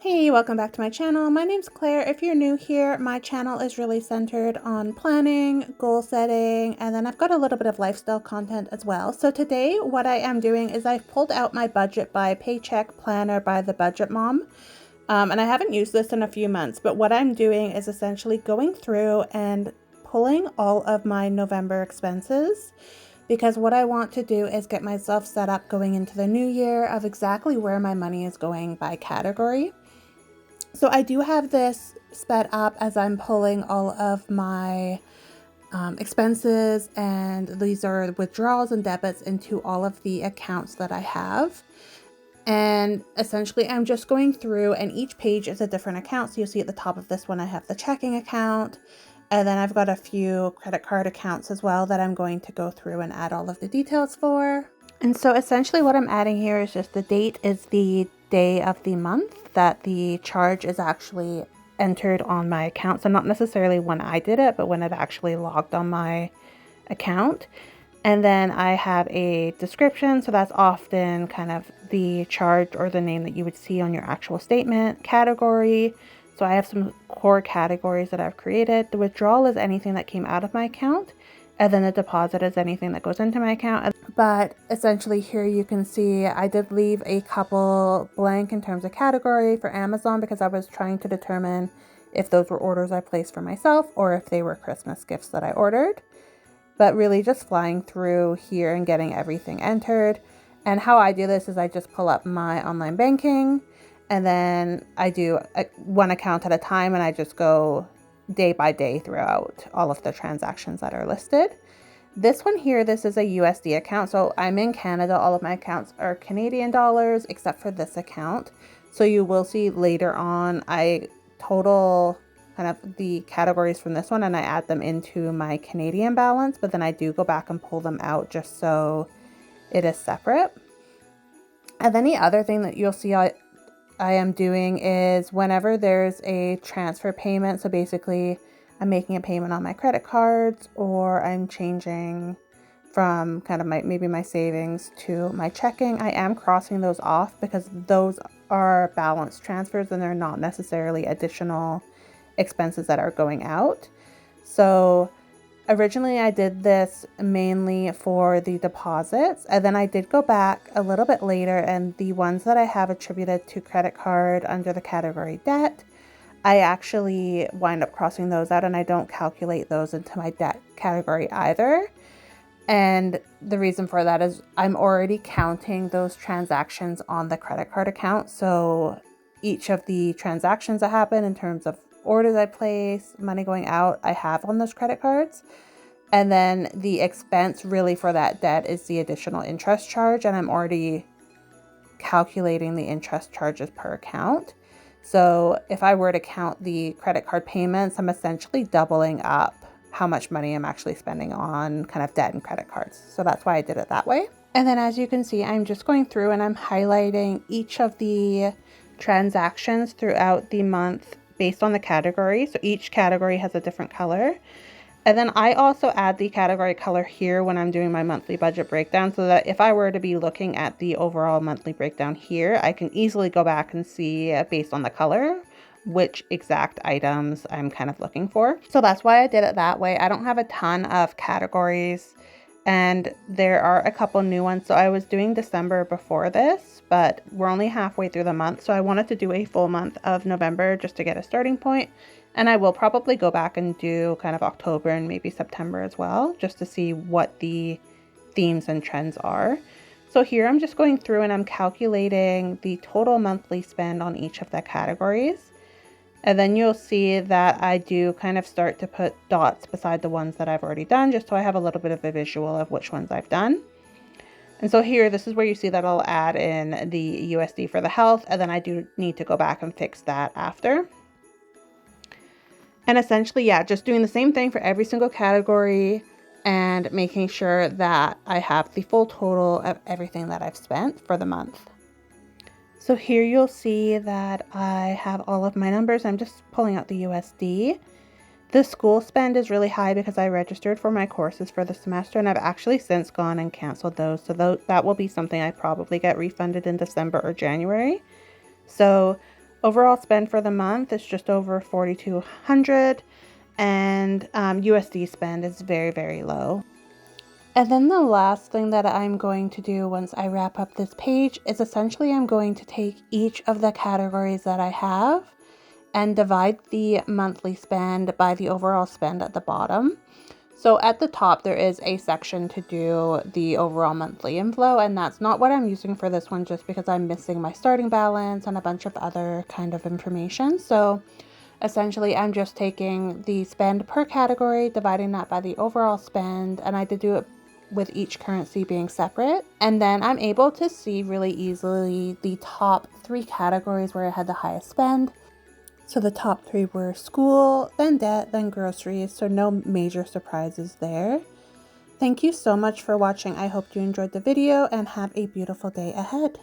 Hey, welcome back to my channel. My name's Claire. If you're new here, my channel is really centered on planning, goal setting, and then I've got a little bit of lifestyle content as well. So today what I am doing is I've pulled out my budget by Paycheck Planner by the Budget Mom. And I haven't used this in a few months, but what I'm doing is essentially going through and pulling all of my November expenses, because what I want to do is get myself set up going into the new year of exactly where my money is going by category. So I do have this sped up as I'm pulling all of my expenses, and these are withdrawals and debits into all of the accounts that I have. And essentially I'm just going through, and each page is a different account. So you'll see at the top of this one, I have the checking account, and then I've got a few credit card accounts as well that I'm going to go through and add all of the details for. And so essentially what I'm adding here is just the date is the day of the month that the charge is actually entered on my account. So not necessarily when I did it, but when it actually logged on my account. And then I have a description. So that's often kind of the charge or the name that you would see on your actual statement. Category. So I have some core categories that I've created. The withdrawal is anything that came out of my account. And then the deposit is anything that goes into my account. But essentially here you can see I did leave a couple blank in terms of category for Amazon, because I was trying to determine if those were orders I placed for myself or if they were Christmas gifts that I ordered. But really just flying through here and getting everything entered. And how I do this is I just pull up my online banking, and then I do one account at a time, and I just go day by day throughout all of the transactions that are listed. This one here, this is a USD account. So I'm in Canada. All of my accounts are Canadian dollars except for this account. So you will see later on, I total kind of the categories from this one and I add them into my Canadian balance, but then I do go back and pull them out just so it is separate. And then the other thing that you'll see I am doing is whenever there's a transfer payment, so basically I'm making a payment on my credit cards, or I'm changing from kind of maybe my savings to my checking, I am crossing those off because those are balance transfers and they're not necessarily additional expenses that are going out. So originally I did this mainly for the deposits, and then I did go back a little bit later, and the ones that I have attributed to credit card under the category debt, I actually wind up crossing those out, and I don't calculate those into my debt category either. And the reason for that is I'm already counting those transactions on the credit card account. So each of the transactions that happen in terms of orders I place, money going out, I have on those credit cards. And then the expense really for that debt is the additional interest charge, and I'm already calculating the interest charges per account. So if I were to count the credit card payments, I'm essentially doubling up how much money I'm actually spending on kind of debt and credit cards. So that's why I did it that way. And then as you can see, I'm just going through and I'm highlighting each of the transactions throughout the month based on the category. So each category has a different color. And then I also add the category color here when I'm doing my monthly budget breakdown, so that if I were to be looking at the overall monthly breakdown here, I can easily go back and see based on the color which exact items I'm kind of looking for. So that's why I did it that way. I don't have a ton of categories, and there are a couple new ones. So I was doing December before this, but we're only halfway through the month. So I wanted to do a full month of November just to get a starting point. And I will probably go back and do kind of October and maybe September as well, just to see what the themes and trends are. So here I'm just going through and I'm calculating the total monthly spend on each of the categories. And then you'll see that I do kind of start to put dots beside the ones that I've already done, just so I have a little bit of a visual of which ones I've done. And so here, this is where you see that I'll add in the USD for the health, and then I do need to go back and fix that after. And essentially, yeah, just doing the same thing for every single category and making sure that I have the full total of everything that I've spent for the month. So here you'll see that I have all of my numbers. I'm just pulling out the USD. The school spend is really high because I registered for my courses for the semester, and I've actually since gone and canceled those. So that will be something I probably get refunded in December or January. So Overall spend for the month is just over 4,200, and USD spend is very, very low. And then the last thing that I'm going to do once I wrap up this page is essentially I'm going to take each of the categories that I have and divide the monthly spend by the overall spend at the bottom. So at the top, there is a section to do the overall monthly inflow, and that's not what I'm using for this one just because I'm missing my starting balance and a bunch of other kind of information. So essentially, I'm just taking the spend per category, dividing that by the overall spend, and I did do it with each currency being separate. And then I'm able to see really easily the top 3 categories where I had the highest spend. So the top 3 were school, then debt, then groceries, so no major surprises there. Thank you so much for watching. I hope you enjoyed the video and have a beautiful day ahead.